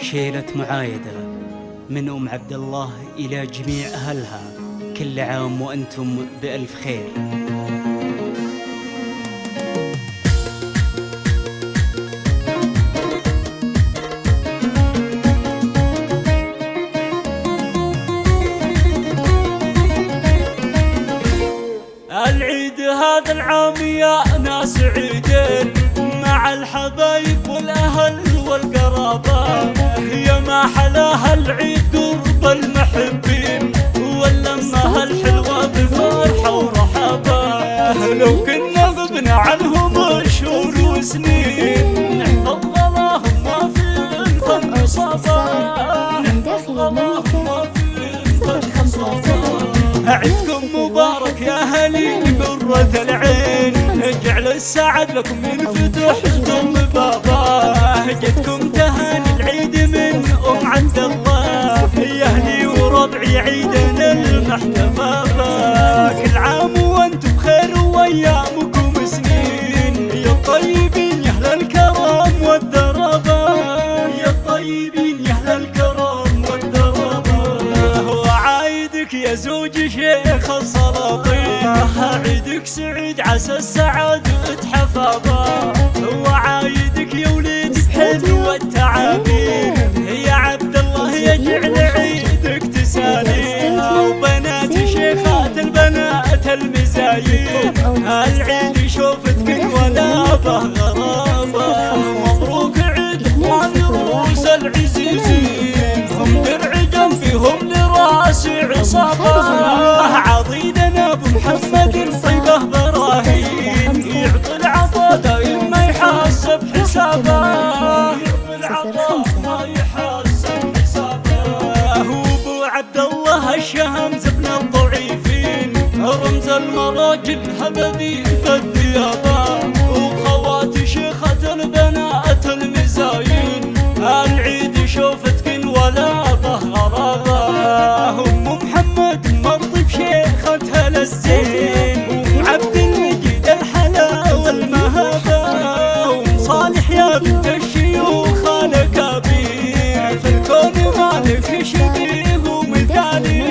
شيلة معايدة من أم عبد الله إلى جميع أهلها، كل عام وأنتم بألف خير. العيد هذا العام يا ناس عيدين، مع الحبايب والأهل والقرابة، يا ما حلاها العيد قرب المحبين، واللمة الحلوة بفرحة ورحابة. لو كنا غبنا عنهم شهور وسنين، نحفظ غلاهم ما في الفن صبا، من داخل المملكة 05. عيدكم مبارك يا أهلي بقرة العين، جعل السعد لكم ينفتح ثم بابا، جتكم تهاني العيد من أم عبد الله، يا أهلي وربعي عيدنا المحتفى، كل عام وأنتم بخير وأيامكم سنين، يا الطيبين يا أهل الكرم والدربة، يا الطيبين يا أهل الكرم والدربة، وعايدك يا زوج شيخ السلاطين، عيدك سعيد عسى السعادة تحفظه، وعايدك يا وليد بحلم والتعابين، يا عبد الله يجعل عيدك تسالي، وبنات شيخات البنات المزايين، العيد شوفتك ولا به غرابة، مبروك عيد اخوان روس العزيزين، هم درع جنبهم لراسي عصابة، عضيدنا ابو محمد طيبه براهين، يعطي العطا دايم ما يحاسب حسابه، يعطي العطا ما يحاسب حسابه، وابو عبد الله الشهم زبن الضعيفين، رمز المراجل هبذي الديابه، وخواتي شيخة البنات المزايين، العيد شوفتك ولا به غرابه، ام محمد مرطب شيختها للزين، وعبد المجيد الحلا والمهابه، وصالح يا بنت الشيوخ الكبير، في الكون ما لك شبيه ومثالي،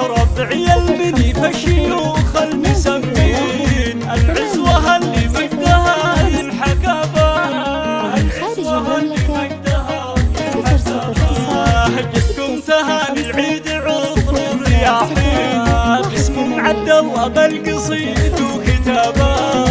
ربعي المني فالشيوخ المسمين، العزوه اللي مجدها الحكابه، العزوه اللي مجدها الحكابه، جتكم تهاني العيد عطر الرياحين، باسم عبد الله بالقصيد وكتابه،